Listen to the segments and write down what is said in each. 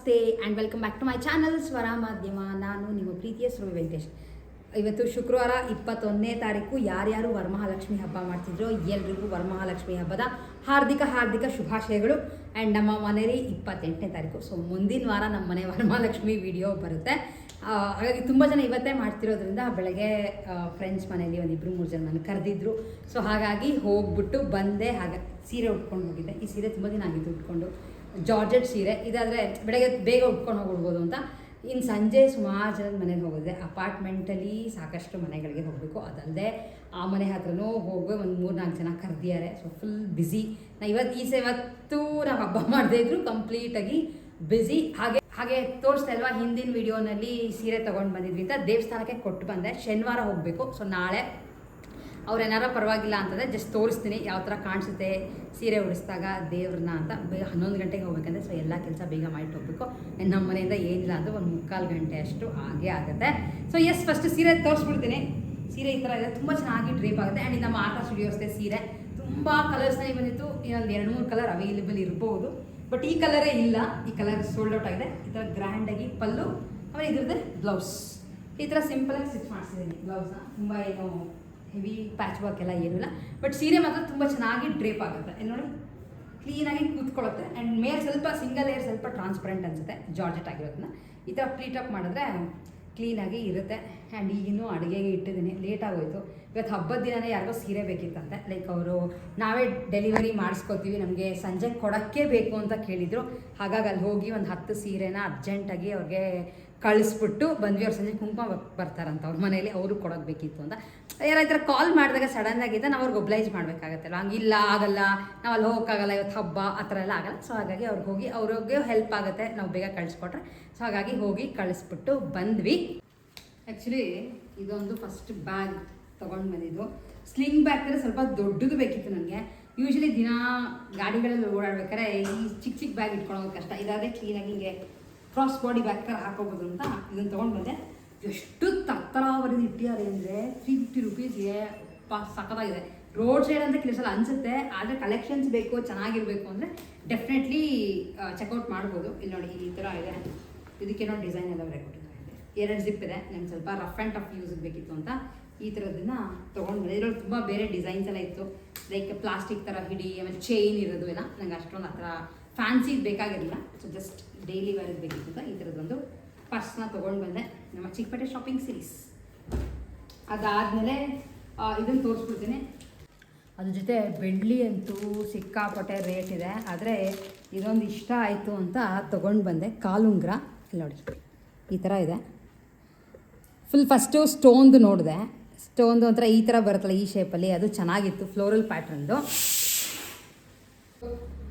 ನಮಸ್ತೆ and welcome back to my channel Swara Madhyama. ನಾನು ನಿಮ್ಮ ಪ್ರೀತಿಯ ಸುರಭಿ ವೆಂಕಟೇಶ್. ಇವತ್ತು ಶುಕ್ರವಾರ 21ನೇ ತಾರೀಕು. ಯಾರ್ಯಾರು ವರಮಹಾಲಕ್ಷ್ಮಿ ಹಬ್ಬ ಮಾಡ್ತಿದ್ರು ಎಲ್ರಿಗೂ ವರಮಹಾಲಕ್ಷ್ಮಿ ಹಬ್ಬದ ಹಾರ್ದಿಕ ಶುಭಾಶಯಗಳು. ಆ್ಯಂಡ್ ನಮ್ಮ ಮನೇಲಿ 28ನೇ ತಾರೀಕು. ಸೊ ಮುಂದಿನ ವಾರ ನಮ್ಮ ಮನೆ ವರಮಹಾಲಕ್ಷ್ಮಿ ವಿಡಿಯೋ ಬರುತ್ತೆ. ಹಾಗಾಗಿ ತುಂಬ ಜನ ಇವತ್ತೇ ಮಾಡ್ತಿರೋದ್ರಿಂದ ಬೆಳಗ್ಗೆ ಫ್ರೆಂಡ್ಸ್ ಮನೇಲಿ ಒಂದು 2-3 ಜನ ನನಗೆ ಕರೆದಿದ್ರು. ಸೊ ಹಾಗಾಗಿ ಹೋಗ್ಬಿಟ್ಟು ಬಂದೆ. ಹಾಗೆ ಸೀರೆ ಉಟ್ಕೊಂಡು ಹೋಗಿದ್ದೆ. ಈ ಸೀರೆ ತುಂಬ ದಿನ ಆಗಿತ್ತು ಉಟ್ಕೊಂಡು. ಜಾರ್ಜೆಟ್ ಸೀರೆ ಇದಾದರೆ ಬೆಳಗ್ಗೆ ಬೇಗ ಉಟ್ಕೊಂಡು ಹೋಗ್ಬಿಡ್ಬೋದು ಅಂತ. ಇನ್ನು ಸಂಜೆ ಸುಮಾರು ಜನದ ಮನೆಗೆ ಹೋಗಿದ್ದೆ. ಅಪಾರ್ಟ್ಮೆಂಟಲ್ಲಿ ಸಾಕಷ್ಟು ಮನೆಗಳಿಗೆ ಹೋಗಬೇಕು. ಅದಲ್ಲದೆ ಆ ಮನೆ ಹತ್ರನೂ ಹೋಗಿ ಒಂದು 3-4 ಜನ ಕರೆದಿದ್ದಾರೆ. So full busy. ಇವತ್ತು ನಾವು ಹಬ್ಬ ಮಾಡದೇ ಇದ್ರು ಕಂಪ್ಲೀಟಾಗಿ ಬ್ಯುಸಿ. ಹಾಗೆ ತೋರಿಸ್ತಾ ಇಲ್ವಾ ಹಿಂದಿನ ವಿಡಿಯೋನಲ್ಲಿ ಸೀರೆ ತೊಗೊಂಡು ಬಂದಿದ್ವಿ ಅಂತ ದೇವಸ್ಥಾನಕ್ಕೆ ಕೊಟ್ಟು ಬಂದೆ. ಶನಿವಾರ ಹೋಗಬೇಕು. ಸೊ ನಾಳೆ ಅವ್ರೇನಾರ ಪರವಾಗಿಲ್ಲ ಅಂತಂದರೆ ಜಸ್ಟ್ ತೋರಿಸ್ತೀನಿ ಯಾವ ಥರ ಕಾಣಿಸುತ್ತೆ ಸೀರೆ ಉಡಿಸಿದಾಗ ದೇವ್ರನ್ನ ಅಂತ. ಬೇಗ 11 ಗಂಟೆಗೆ ಹೋಗ್ಬೇಕಂದ್ರೆ ಸೊ ಎಲ್ಲ ಕೆಲಸ ಬೇಗ ಮಾಡಿಟ್ಟು ಹೋಗಬೇಕು. ನಮ್ಮ ಮನೆಯಿಂದ ಏನಿಲ್ಲ ಅಂದರೆ ಒಂದು 3/4 ಗಂಟೆ ಅಷ್ಟು ಹಾಗೆ ಆಗುತ್ತೆ. ಸೊ ಫಸ್ಟ್ ಸೀರೆ ತೋರಿಸ್ಬಿಡ್ತೀನಿ. ಸೀರೆ ಈ ಥರ ಇದೆ, ತುಂಬ ಚೆನ್ನಾಗಿ ಡ್ರೇಪ್ ಆಗುತ್ತೆ. ಆ್ಯಂಡ್ ನಮ್ಮ ಆಟ ಸ್ಟುಡಿಯೋಸ್ದೆ ಸೀರೆ ತುಂಬ ಕಲರ್ಸ್ನಲ್ಲಿ ಬಂದಿತ್ತು. ಇನ್ನೊಂದು 2-3 ಕಲರ್ ಅವೈಲೇಬಲ್ ಇರ್ಬೋದು, ಬಟ್ ಈ ಕಲರೇ ಇಲ್ಲ. ಈ ಕಲರ್ ಸೋಲ್ಡ್ ಔಟ್ ಆಗಿದೆ. ಈ ಥರ ಗ್ರ್ಯಾಂಡಾಗಿ ಪಲ್ಲು, ಆಮೇಲೆ ಇದ್ರದ್ದೇ ಬ್ಲೌಸ್ ಈ ಥರ ಸಿಂಪಲಾಗಿ ಸ್ಟಿಚ್ ಮಾಡಿಸಿದ್ದೀನಿ. ಬ್ಲೌಸ್ನ ತುಂಬ ಏನು ಹೆವಿ ಪ್ಯಾಚ್ ವರ್ಕ್ ಎಲ್ಲ ಏನಿಲ್ಲ, ಬಟ್ ಸೀರೆ ಮಾತ್ರ ತುಂಬ ಚೆನ್ನಾಗಿ ಡ್ರೇಪ್ ಆಗುತ್ತೆ. ಇಲ್ಲಿ ನೋಡಿ ಕ್ಲೀನಾಗಿ ಕೂತ್ಕೊಳ್ಳುತ್ತೆ. ಆ್ಯಂಡ್ ಮೇಲೆ ಸ್ವಲ್ಪ ಸಿಂಗಲ್ ಏರ್ ಸ್ವಲ್ಪ ಟ್ರಾನ್ಸ್ಪರೆಂಟ್ ಅನಿಸುತ್ತೆ ಜಾರ್ಜೆಟ್ ಆಗಿರೋದನ್ನ. ಈ ಥರ ಪ್ಲೀಟ್ ಅಪ್ ಮಾಡಿದ್ರೆ ಕ್ಲೀನಾಗಿ ಇರುತ್ತೆ. ಆ್ಯಂಡ್ ಈಗಿನ್ನೂ ಅಡುಗೆಗೆ ಇಟ್ಟಿದ್ದೀನಿ, ಲೇಟ್ ಆಗೋಯ್ತು. ಇವತ್ತು ಹಬ್ಬದ ದಿನವೇ ಯಾರಿಗೋ ಸೀರೆ ಬೇಕಿತ್ತಂತೆ. ಲೈಕ್ ಅವರು ನಾವೇ ಡೆಲಿವರಿ ಮಾಡಿಸ್ಕೋತೀವಿ, ನಮಗೆ ಸಂಜೆ ಕೊಡೋಕ್ಕೆ ಬೇಕು ಅಂತ ಕೇಳಿದರು. ಹಾಗಾಗಿ ಅಲ್ಲಿ ಹೋಗಿ ಒಂದು 10 ಸೀರೆನ ಅರ್ಜೆಂಟಾಗಿ ಅವ್ರಿಗೆ ಕಳಿಸ್ಬಿಟ್ಟು ಬಂದ್ವಿ. ಅವ್ರು ಸಂಜೆ ಕುಂಕುಮ ಬರ್ತಾರಂತ ಅವ್ರ ಮನೇಲಿ, ಅವರು ಕೊಡೋಕೆ ಬೇಕಿತ್ತು ಅಂತ. ಯಾರು ಈ ಥರ ಕಾಲ್ ಮಾಡಿದಾಗ ಸಡನ್ನಾಗಿದ್ದ ನಾವು ಅವ್ರಿಗೆ ಒಬ್ಲೈಜ್ ಮಾಡಬೇಕಾಗತ್ತಲ್ಲ. ಹಂಗಿಲ್ಲ ಆಗಲ್ಲ, ನಾವು ಅಲ್ಲಿ ಹೋಗೋಕ್ಕಾಗಲ್ಲ, ಇವತ್ತು ಹಬ್ಬ ಆ ಥರ ಎಲ್ಲ ಆಗಲ್ಲ. ಸೊ ಹಾಗಾಗಿ ಅವ್ರಿಗೆ ಹೋಗಿ ಅವ್ರಿಗೆ ಹೆಲ್ಪ್ ಆಗುತ್ತೆ ನಾವು ಬೇಗ ಕಳಿಸ್ಕೊಟ್ರೆ. ಸೊ ಹಾಗಾಗಿ ಹೋಗಿ ಕಳಿಸ್ಬಿಟ್ಟು ಬಂದ್ವಿ. ಆ್ಯಕ್ಚುಲಿ ಇದೊಂದು ಫಸ್ಟ್ ಬ್ಯಾಗ್ ತೊಗೊಂಡು ಬಂದಿದ್ದು. ಸ್ಲಿಂಗ್ ಬ್ಯಾಗ್ ಥರ ಸ್ವಲ್ಪ ದೊಡ್ಡದು ಬೇಕಿತ್ತು ನನಗೆ. ಯೂಶ್ವಲಿ ದಿನ ಗಾಡಿಗಳಲ್ಲಿ ಓಡಾಡ್ಬೇಕಾದ್ರೆ ಈ ಚಿಕ್ಕ ಬ್ಯಾಗ್ ಇಟ್ಕೊಳ್ಳೋದು ಕಷ್ಟ. ಇದಾದರೆ ಕ್ಲೀನಾಗಿ ಹಿಂಗೆ ಕ್ರಾಸ್ ಬಾಡಿ ಬ್ಯಾಗ್ ಥರ ಹಾಕೋಬೋದು ಅಂತ ಇದನ್ನು ತೊಗೊಂಡು ಬಂದೆ. ಎಷ್ಟು ತತ್ತರಾವರಿದು ಇಟ್ಟಿದ್ದಾರೆ ಅಂದರೆ 350 ರೂಪೀಸ್ಗೆ ಸಖತ್ತಾಗಿದೆ. ರೋಡ್ ಸೈಡ್ ಅಂತ ಕೆಲಸಲ್ಲ ಅನಿಸುತ್ತೆ, ಆದರೆ ಕಲೆಕ್ಷನ್ಸ್ ಬೇಕು ಚೆನ್ನಾಗಿರಬೇಕು ಅಂದರೆ ಡೆಫಿನೆಟ್ಲಿ ಚೆಕ್ಔಟ್ ಮಾಡ್ಬೋದು. ಇಲ್ಲಿ ನೋಡಿ ಈ ಥರ ಇದೆ. ಇದಕ್ಕೇನೋ ಡಿಸೈನ್ ಎಲ್ಲ ಬೇರೆ ಕೊಟ್ಟಿದ್ದಾರೆ. 2 ಜಿಪ್ ಇದೆ. ನಂಗೆ ಸ್ವಲ್ಪ ರಫ್ ಆ್ಯಂಡ್ ಟಫ್ ಯೂಸಿಗೆ ಬೇಕಿತ್ತು ಅಂತ ಈ ಥರದನ್ನು ತೊಗೊಂಡು ಬಂದೆ. ಇದರಲ್ಲಿ ತುಂಬ ಬೇರೆ ಡಿಸೈನ್ಸ್ ಎಲ್ಲ ಇತ್ತು. ಲೈಕ್ ಪ್ಲಾಸ್ಟಿಕ್ ಥರ ಹಿಡಿ, ಆಮೇಲೆ ಚೈನ್ ಇರೋದು ಎಲ್ಲ. ನಂಗೆ ಅಷ್ಟೊಂದು ಆ ಥರ ಫ್ಯಾನ್ಸಿ ಬೇಕಾಗಿರಲಿಲ್ಲ. ಸೊ ಜಸ್ಟ್ ಡೈಲಿ ವೇರ್ ಬೇಕಿತ್ತು ಅಂತ ಈ ಥರದ್ದೊಂದು ಪರ್ಸ್ನ ತೊಗೊಂಡು ಬಂದೆ. ನಮ್ಮ ಚಿಕ್ಕಪೇಟೆ ಶಾಪಿಂಗ್ ಸೀರೀಸ್ ಅದಾದಮೇಲೆ ಇದನ್ನು ತೋರಿಸ್ಬಿಡ್ತೀನಿ. ಅದ್ರ ಜೊತೆ ಬೆಳ್ಳಿ ಅಂತೂ ಸಿಕ್ಕಾಪಟ್ಟೆ ರೇಟ್ ಇದೆ, ಆದರೆ ಇದೊಂದು ಇಷ್ಟ ಆಯಿತು ಅಂತ ತೊಗೊಂಡು ಬಂದೆ. ಕಾಲುಂಗ್ರ ಇಲ್ಲಿ ನೋಡಿ ಈ ಥರ ಇದೆ. ಫುಲ್ ಫಸ್ಟು ಸ್ಟೋನ್ದು ನೋಡಿದೆ. ಸ್ಟೋನ್ದು ಒಂಥರ ಈ ಥರ ಬರುತ್ತಲ್ಲ ಈ ಶೇಪಲ್ಲಿ, ಅದು ಚೆನ್ನಾಗಿತ್ತು, ಫ್ಲೋರಲ್ ಪ್ಯಾಟ್ರನ್ದು.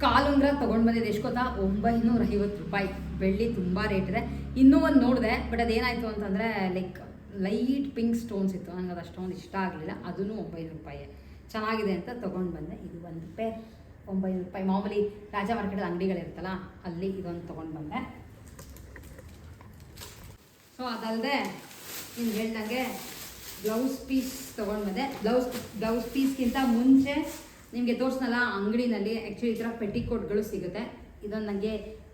ಕಾಲುಂಗ್ರ ತೊಗೊಂಡು ಬಂದಿದ್ದು ಎಷ್ಟು ಗೊತ್ತಾ? 950 ರೂಪಾಯಿ. ಬೆಳ್ಳಿ ತುಂಬ ರೇಟ್ ಇದೆ. ಇನ್ನೂ ಒಂದು ನೋಡಿದೆ, ಬಟ್ ಅದೇನಾಯಿತು ಅಂತಂದರೆ ಲೈಕ್ ಲೈಟ್ ಪಿಂಕ್ ಸ್ಟೋನ್ಸ್ ಇತ್ತು. ನನಗೆ ಅದು ಅಷ್ಟೊಂದು ಇಷ್ಟ ಆಗಲಿಲ್ಲ. ಅದೂ 900 ರೂಪಾಯಿ. ಚೆನ್ನಾಗಿದೆ ಅಂತ ತೊಗೊಂಡು ಬಂದೆ. ಇದು ಒಂದು ಪೇರ್ 900 ರೂಪಾಯಿ. ಮಾಮೂಲಿ ರಾಜಾ ಮಾರ್ಕೆಟಲ್ಲಿ ಅಂಗಡಿಗಳಿರುತ್ತಲ್ಲ ಅಲ್ಲಿ ಇದೊಂದು ತೊಗೊಂಡು ಬಂದೆ. ಸೊ ಅದಲ್ಲದೆ ಇನ್ನು ಹೇಳ್ದಂಗೆ ಬ್ಲೌಸ್ ಪೀಸ್ ತೊಗೊಂಡು ಬಂದೆ. ಬ್ಲೌಸ್ ಪೀಸ್ಗಿಂತ ಮುಂಚೆ ನಿಮಗೆ ತೋರಿಸ್ನಲ್ಲ ಅಂಗಡಿನಲ್ಲಿ ಆ್ಯಕ್ಚುಲಿ ಈ ಥರ ಪೆಟಿಕೋಟ್ಗಳು ಸಿಗುತ್ತೆ. ಇದೊಂದು ನನಗೆ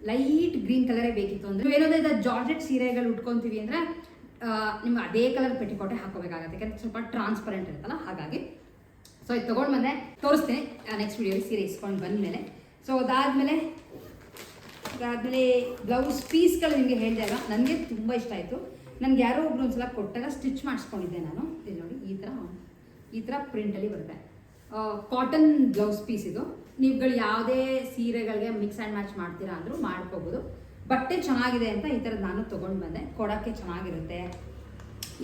ಲೈಟ್ ಗ್ರೀನ್ ಕಲರೇ ಬೇಕಿತ್ತು. ಅಂದರೆ ಏನೋದೇ ಇದು ಜಾರ್ಜೆಟ್ ಸೀರೆಗಳು ಉಟ್ಕೊತೀವಿ ಅಂದರೆ ನಿಮ್ಗೆ ಅದೇ ಕಲರ್ ಪೆಟಿಕೋಟೆ ಹಾಕೋಬೇಕಾಗತ್ತೆ, ಯಾಕಂದರೆ ಸ್ವಲ್ಪ ಟ್ರಾನ್ಸ್ಪರೆಂಟ್ ಇರುತ್ತಲ್ಲ ಹಾಗಾಗಿ. ಸೊ ಇದು ತೊಗೊಂಡು ಬಂದೆ, ತೋರಿಸ್ತೀನಿ ನೆಕ್ಸ್ಟ್ ವೀಡಿಯೋಲಿ ಸೀರೆ ಇಸ್ಕೊಂಡು ಬಂದಮೇಲೆ. ಸೊ ಅದಾದಮೇಲೆ ಬ್ಲೌಸ್ ಪೀಸ್ಗಳು ನಿಮಗೆ ಹೇಳಿದಾಗ ನನಗೆ ತುಂಬ ಇಷ್ಟ ಆಯಿತು. ನನಗೆ ಯಾರೋ ಒಬ್ರು ಒಂದ್ಸಲ ಕೊಟ್ಟಾಗ ಸ್ಟಿಚ್ ಮಾಡಿಸ್ಕೊಂಡಿದ್ದೆ ನಾನು. ಇಲ್ಲಿ ನೋಡಿ ಈ ಥರ ಪ್ರಿಂಟಲ್ಲಿ ಬರುತ್ತೆ. ಕಾಟನ್ ಬ್ಲೌಸ್ ಪೀಸ್ ಇದು. ನೀವುಗಳು ಯಾವುದೇ ಸೀರೆಗಳಿಗೆ ಮಿಕ್ಸ್ ಆ್ಯಂಡ್ ಮ್ಯಾಚ್ ಮಾಡ್ತೀರಾ ಅಂದರೂ ಮಾಡ್ಕೋಬೋದು. ಬಟ್ಟೆ ಚೆನ್ನಾಗಿದೆ ಅಂತ ಈ ಥರದ್ದು ನಾನು ತೊಗೊಂಡು ಬಂದೆ. ಕೊಡೋಕ್ಕೆ ಚೆನ್ನಾಗಿರುತ್ತೆ.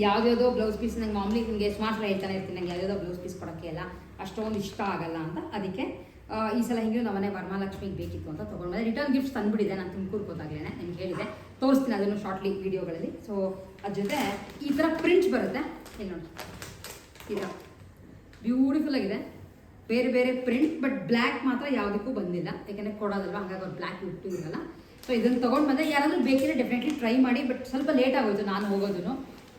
ಯಾವುದ್ಯಾವುದೋ ಬ್ಲೌಸ್ ಪೀಸ್ ನಂಗೆ ಮಾಮೂಲಿ ನಿಮಗೆ ಸುಮಾರು ಸಲ ಹೇಳ್ತಾನೆ ಇರ್ತೀನಿ, ನಂಗೆ ಯಾವುದ್ಯಾವುದೋ ಬ್ಲೌಸ್ ಪೀಸ್ ಕೊಡೋಕ್ಕೆ ಎಲ್ಲ ಅಷ್ಟೊಂದು ಇಷ್ಟ ಆಗಲ್ಲ ಅಂತ. ಅದಕ್ಕೆ ಈ ಸಲ ಹಿಂಗೆ ನಮ್ಮನೆ ವರಮಹಾಲಕ್ಷ್ಮಿಗೆ ಬೇಕಿತ್ತು ಅಂತ ತೊಗೊಂಡು ಬಂದೆ. ರಿಟರ್ನ್ ಗಿಫ್ಟ್ಸ್ ತಂದುಬಿಟ್ಟಿದೆ ನಾನು ತುಮಕೂರು ಹೋದಾಗಲೇ ನಿಮ್ಗೆ ಹೇಳಿದೆ. ತೋರಿಸ್ತೀನಿ ಅದನ್ನು ಶಾರ್ಟ್ಲಿ ವೀಡಿಯೋಗಳಲ್ಲಿ. ಸೊ ಅದ್ರ ಜೊತೆ ಈ ಥರ ಪ್ರಿಂಟ್ಸ್ ಬರುತ್ತೆ. ಇಲ್ಲಿ ನೋಡಿ ಈ ಥರ ಬ್ಯೂಟಿಫುಲ್ ಆಗಿದೆ. ಬೇರೆ ಬೇರೆ ಪ್ರಿಂಟ್, ಬಟ್ ಬ್ಲ್ಯಾಕ್ ಮಾತ್ರ ಯಾವುದಕ್ಕೂ ಬಂದಿಲ್ಲ, ಯಾಕೆಂದರೆ ಕೊಡೋದಲ್ವ, ಹಾಗಾಗಿ ಅವ್ರು ಬ್ಲ್ಯಾಕ್ ಇಟ್ಟು ಇರಲ್ಲ. ಸೊ ಇದನ್ನು ತೊಗೊಂಡು ಬಂದೆ. ಯಾರಾದರೂ ಬೇಕಿದ್ರೆ ಡೆಫಿನೆಟ್ಲಿ ಟ್ರೈ ಮಾಡಿ. ಬಟ್ ಸ್ವಲ್ಪ ಲೇಟ್ ಆಗೋಯ್ತು ನಾನು ಹೋಗೋದು.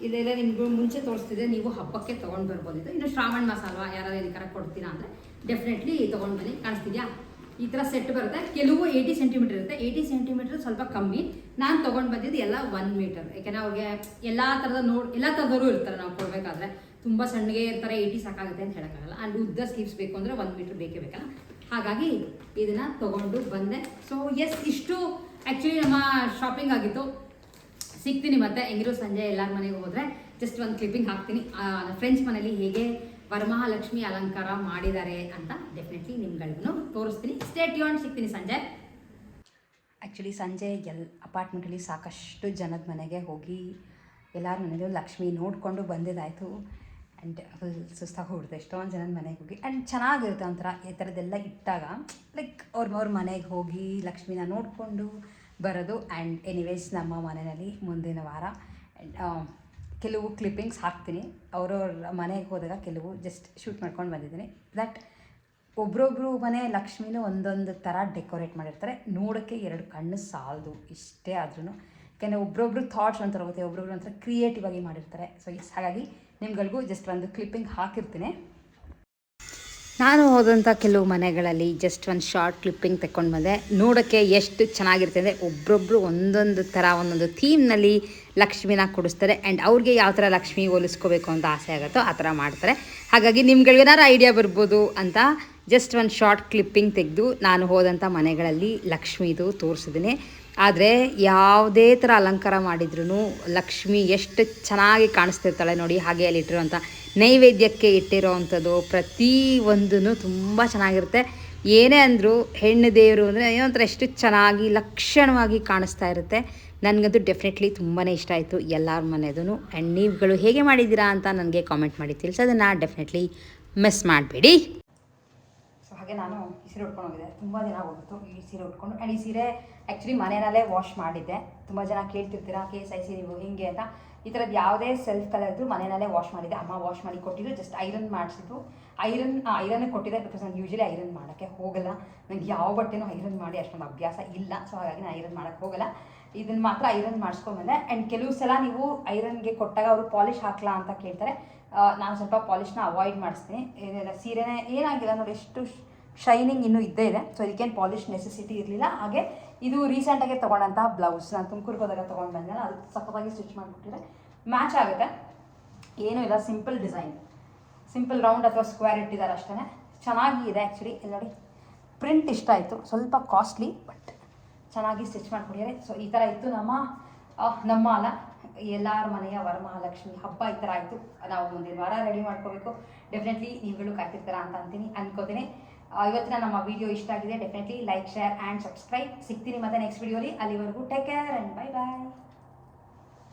ಇದೆಲ್ಲ ನಿಮಗೂ ಮುಂಚೆ ತೋರಿಸ್ತಿದ್ದೆ, ನೀವು ಹಬ್ಬಕ್ಕೆ ತೊಗೊಂಡು ಬರ್ಬೋದಿತ್ತು. ಇನ್ನು ಶ್ರಾವಣ ಮಾಸ ಅಲ್ವಾ, ಯಾರಾದ್ರು ಇದಕ್ಕೆ ಕೊಡ್ತೀರಾ ಅಂದರೆ ಡೆಫಿನೆಟ್ಲಿ ತೊಗೊಂಡು ಬನ್ನಿ. ಕಾಣಿಸ್ತಿದ್ಯಾ ಈ ಥರ ಸೆಟ್ ಬರುತ್ತೆ. ಕೆಲವು 80 ಸೆಂಟಿಮೀಟರ್ ಇರುತ್ತೆ, 80 ಸೆಂಟಿಮೀಟರ್ ಸ್ವಲ್ಪ ಕಮ್ಮಿ. ನಾನು ತೊಗೊಂಡು ಬಂದಿದ್ದು ಎಲ್ಲ 1 ಮೀಟರ್. ಯಾಕೆಂದರೆ ಅವ್ರಿಗೆ ಎಲ್ಲ ಥರದವರು ಇರ್ತಾರೆ. ನಾವು ಕೊಡಬೇಕಾದ್ರೆ ತುಂಬ ಸಣ್ಣಗೆ ಇರ್ತಾರೆ, 80 ಸಾಕಾಗುತ್ತೆ ಅಂತ ಹೇಳೋಕ್ಕಾಗಲ್ಲ. ಆ್ಯಂಡ್ ಉದ್ದ ಸ್ಲೀವ್ಸ್ ಬೇಕು ಅಂದರೆ 1 ಮೀಟರ್ ಬೇಕೇ ಬೇಕಲ್ಲ. ಹಾಗಾಗಿ ಇದನ್ನು ತೊಗೊಂಡು ಬಂದೆ. ಸೊ ಎಸ್, ಇಷ್ಟು ಆ್ಯಕ್ಚುಲಿ ನಮ್ಮ ಶಾಪಿಂಗ್ ಆಗಿತ್ತು. ಸಿಗ್ತೀನಿ ಮತ್ತೆ ಹೆಂಗಿರೋ ಸಂಜೆ ಎಲ್ಲರ ಮನೆಗೆ ಹೋದರೆ ಜಸ್ಟ್ ಒಂದು ಕ್ಲಿಪ್ಪಿಂಗ್ ಹಾಕ್ತೀನಿ. ಫ್ರೆಂಡ್ಸ್ ಮನೇಲಿ ಹೇಗೆ ವರಮಹಾಲಕ್ಷ್ಮಿ ಅಲಂಕಾರ ಮಾಡಿದ್ದಾರೆ ಅಂತ ಡೆಫಿನೆಟ್ಲಿ ನಿಮ್ಗಳಿಗೂ ತೋರಿಸ್ತೀನಿ. ಸ್ಟೇ ಟ್ಯೂನ್, ಸಿಗ್ತೀನಿ ಸಂಜೆ. ಆ್ಯಕ್ಚುಲಿ ಸಂಜೆ ಅಪಾರ್ಟ್ಮೆಂಟಲ್ಲಿ ಸಾಕಷ್ಟು ಜನದ ಮನೆಗೆ ಹೋಗಿ ಎಲ್ಲರ ಮನೇಲೂ ಲಕ್ಷ್ಮಿ ನೋಡಿಕೊಂಡು ಬಂದಿದ್ದಾಯಿತು. ಆ್ಯಂಡ್ ಫುಲ್ ಸುಸ್ತಾಗಿ ಹೋಗ್ಬಿಡುತ್ತೆ ಎಷ್ಟೊಂದು ಜನದ ಮನೆಗೆ ಹೋಗಿ. ಆ್ಯಂಡ್ ಚೆನ್ನಾಗಿರುತ್ತೆ ಒಂಥರ ಈ ಥರದ್ದೆಲ್ಲ ಇಟ್ಟಾಗ, ಲೈಕ್ ಅವ್ರ ಮನೆಗೆ ಹೋಗಿ ಲಕ್ಷ್ಮಿನ ನೋಡಿಕೊಂಡು ಬರೋದು. ಆ್ಯಂಡ್ ಎನಿವೇಸ್ ನಮ್ಮ ಮನೆಯಲ್ಲಿ ಮುಂದಿನ ವಾರ ಕೆಲವು ಕ್ಲಿಪ್ಪಿಂಗ್ಸ್ ಹಾಕ್ತೀನಿ. ಅವ್ರವ್ರ ಮನೆಗೆ ಹೋದಾಗ ಕೆಲವು ಜಸ್ಟ್ ಶೂಟ್ ಮಾಡ್ಕೊಂಡು ಬಂದಿದ್ದೀನಿ. ದಟ್ ಒಬ್ರೊಬ್ರು ಮನೆ ಲಕ್ಷ್ಮಿನೂ ಒಂದೊಂದು ಥರ ಡೆಕೋರೇಟ್ ಮಾಡಿರ್ತಾರೆ. ನೋಡೋಕ್ಕೆ 2 ಕಣ್ಣು ಸಾಲದು ಇಷ್ಟೇ ಆದ್ರೂ. ಯಾಕೆಂದರೆ ಒಬ್ರೊಬ್ರು ಥಾಟ್ಸ್ ಒಂಥರ ಹೋಗುತ್ತೆ, ಒಬ್ರೊಬ್ರು ಒಂಥರ ಕ್ರಿಯೇಟಿವ್ ಆಗಿ ಮಾಡಿರ್ತಾರೆ. ಸೊ ಹಾಗಾಗಿ ನಿಮ್ಗಳಿಗೂ ಜಸ್ಟ್ ಒಂದು ಕ್ಲಿಪ್ಪಿಂಗ್ ಹಾಕಿರ್ತೀನಿ. ನಾನು ಹೋದಂಥ ಕೆಲವು ಮನೆಗಳಲ್ಲಿ ಜಸ್ಟ್ ಒಂದು ಶಾರ್ಟ್ ಕ್ಲಿಪ್ಪಿಂಗ್ ತೆಕ್ಕೊಂಡು ಬಂದೆ. ನೋಡೋಕ್ಕೆ ಎಷ್ಟು ಚೆನ್ನಾಗಿರುತ್ತೆ ಅಂದರೆ ಒಬ್ರೊಬ್ಬರು ಒಂದೊಂದು ಥರ ಒಂದೊಂದು ಥೀಮ್ನಲ್ಲಿ ಲಕ್ಷ್ಮಿನ ಕೊಡಿಸ್ತಾರೆ. ಆ್ಯಂಡ್ ಅವ್ರಿಗೆ ಯಾವ ಥರ ಲಕ್ಷ್ಮಿ ಹೋಲಿಸ್ಕೋಬೇಕು ಅಂತ ಆಸೆ ಆಗುತ್ತೋ ಆ ಥರ ಮಾಡ್ತಾರೆ. ಹಾಗಾಗಿ ನಿಮ್ಗಳಿಗೇನಾರು ಐಡಿಯಾ ಬರ್ಬೋದು ಅಂತ ಜಸ್ಟ್ ಒಂದು ಶಾರ್ಟ್ ಕ್ಲಿಪ್ಪಿಂಗ್ ತೆಗೆದು ನಾನು ಹೋದಂಥ ಮನೆಗಳಲ್ಲಿ ಲಕ್ಷ್ಮಿದು ತೋರಿಸಿದ್ದೀನಿ. ಆದರೆ ಯಾವುದೇ ಥರ ಅಲಂಕಾರ ಮಾಡಿದ್ರೂ ಲಕ್ಷ್ಮಿ ಎಷ್ಟು ಚೆನ್ನಾಗಿ ಕಾಣಿಸ್ತಿರ್ತಾಳೆ ನೋಡಿ. ಹಾಗೆ ಅಲ್ಲಿ ಇಟ್ಟಿರೋಂಥ ನೈವೇದ್ಯಕ್ಕೆ ಇಟ್ಟಿರೋವಂಥದ್ದು ಪ್ರತಿಯೊಂದೂ ತುಂಬ ಚೆನ್ನಾಗಿರುತ್ತೆ. ಏನೇ ಅಂದರೂ ಹೆಣ್ಣು ದೇವರು ಅಂದರೆ ಏನೋ ಒಂಥರ ಎಷ್ಟು ಚೆನ್ನಾಗಿ ಲಕ್ಷಣವಾಗಿ ಕಾಣಿಸ್ತಾ ಇರುತ್ತೆ. ನನಗಂತೂ ಡೆಫಿನೆಟ್ಲಿ ತುಂಬಾ ಇಷ್ಟ ಆಯಿತು ಎಲ್ಲರ ಮನೆಯದು. ಆ್ಯಂಡ್ ನೀವುಗಳು ಹೇಗೆ ಮಾಡಿದ್ದೀರಾ ಅಂತ ನನಗೆ ಕಾಮೆಂಟ್ ಮಾಡಿ ತಿಳಿಸೋದನ್ನು ಡೆಫಿನೆಟ್ಲಿ ಮಿಸ್ ಮಾಡಬೇಡಿ. ಸೊ ಹಾಗೆ ನಾನು ಈ ಸೀರೆ ಉಟ್ಕೊಂಡು ಹೋಗಿದ್ದೆ, ತುಂಬ ದಿನ ಹೋಗಿತ್ತು ಈ ಸೀರೆ ಉಟ್ಕೊಂಡು. ಆ್ಯಂಡ್ ಈ ಸೀರೆ ಆ್ಯಕ್ಚುಲಿ ಮನೆಯಲ್ಲೇ ವಾಶ್ ಮಾಡಿದ್ದೆ. ತುಂಬ ಜನ ಕೇಳ್ತಿರ್ತೀರಾ KSIC ನೀವು ಹಿಂಗೆ ಅಂತ. ಈ ಥರದ್ದು ಯಾವುದೇ ಸೆಲ್ಫ್ ಕಲರ್ದು ಮನೆಯಲ್ಲೇ ವಾಶ್ ಮಾಡಿದ್ದೆ. ಅಮ್ಮ ವಾಶ್ ಮಾಡಿ ಕೊಟ್ಟಿದ್ದು, ಜಸ್ಟ್ ಐರನ್ ಮಾಡಿಸಿದ್ದು. ಐರನ್ನೇ ಕೊಟ್ಟಿದ್ದೆ. ಬಿಕಾಸ್ ನಾನು ಯೂಶ್ವಲಿ ಐರನ್ ಮಾಡೋಕ್ಕೆ ಹೋಗಲ್ಲ. ನನಗೆ ಯಾವ ಬಟ್ಟೆನೂ ಐರನ್ ಮಾಡಿ ಅಷ್ಟೊಂದು ಅಭ್ಯಾಸ ಇಲ್ಲ. ಸೊ ಹಾಗಾಗಿ ನಾನು ಐರನ್ ಮಾಡೋಕ್ಕೆ ಹೋಗಲ್ಲ. ಇದನ್ನು ಮಾತ್ರ ಐರನ್ ಮಾಡಿಸ್ಕೊಂಬಂದೆ. ಆ್ಯಂಡ್ ಕೆಲವು ಸಲ ನೀವು ಐರನ್ಗೆ ಕೊಟ್ಟಾಗ ಅವರು ಪಾಲಿಷ್ ಹಾಕ್ಲಾ ಅಂತ ಕೇಳ್ತಾರೆ. ನಾನು ಸ್ವಲ್ಪ ಪಾಲಿಷ್ನ ಅವಾಯ್ಡ್ ಮಾಡಿಸ್ತೀನಿ. ಸೀರೆನೇ ಏನಾಗಿಲ್ಲ ನೋಡಿ, ಎಷ್ಟು ಶೈನಿಂಗ್ ಇನ್ನೂ ಇದ್ದೇ ಇದೆ. ಸೊ ಇದಕ್ಕೇನು ಪಾಲಿಷ್ ನೆಸೆಸಿಟಿ ಇರಲಿಲ್ಲ. ಹಾಗೆ ಇದು ರೀಸೆಂಟಾಗಿ ತೊಗೊಂಡಂಥ ಬ್ಲೌಸ್ ನಾನು ತುಮಕೂರಿಗೆ ಹೋದಾಗ ತೊಗೊಂಡು ಬಂದೆ. ಅದು ಸಖತ್ತಾಗಿ ಸ್ಟಿಚ್ ಮಾಡಿಬಿಟ್ಟಿದ್ರೆ ಮ್ಯಾಚ್ ಆಗುತ್ತೆ. ಏನೂ ಇಲ್ಲ, ಸಿಂಪಲ್ ಡಿಸೈನ್, ಸಿಂಪಲ್ ರೌಂಡ್ ಅಥವಾ ಸ್ಕ್ವೇರ್ ಇಟ್ಟಿದ್ದಾರೆ ಅಷ್ಟೇ. ಚೆನ್ನಾಗಿ ಇದೆ ಆ್ಯಕ್ಚುಲಿ. ಇಲ್ಲಿ ನೋಡಿ, ಪ್ರಿಂಟ್ ಇಷ್ಟ ಆಯಿತು. ಸ್ವಲ್ಪ ಕಾಸ್ಟ್ಲಿ ಬಟ್ ಚೆನ್ನಾಗಿ ಸ್ಟಿಚ್ ಮಾಡಿಕೊಟ್ಟಿದ್ದಾರೆ. ಸೊ ಈ ಥರ ಇತ್ತು ನಮ್ಮ ಅಲ್ಲ ಎಲ್ಲರ ಮನೆಯ ವರಮಹಾಲಕ್ಷ್ಮಿ ಹಬ್ಬ ಈ ಥರ ಆಯಿತು. ನಾವು ಮುಂದಿನ ವಾರ ರೆಡಿ ಮಾಡ್ಕೋಬೇಕು. ಡೆಫಿನೆಟ್ಲಿ ನೀವುಗಳು ಕಾಯ್ತಿರ್ತೀರ ಅಂತ ಅನ್ಕೋತೀನಿ. ಇವತ್ತಿನ ನಮ್ಮ ವಿಡಿಯೋ ಇಷ್ಟ ಆಗಿದೆ. Definitely like, share and subscribe. ಸಿಗ್ತೀನಿ ಮತ್ತೆ ನೆಕ್ಸ್ಟ್ ವಿಡಿಯೋಲಿ. ಅಲ್ಲಿವರೆಗೂ ಟೇಕ್ ಕೇರ್ ಆ್ಯಂಡ್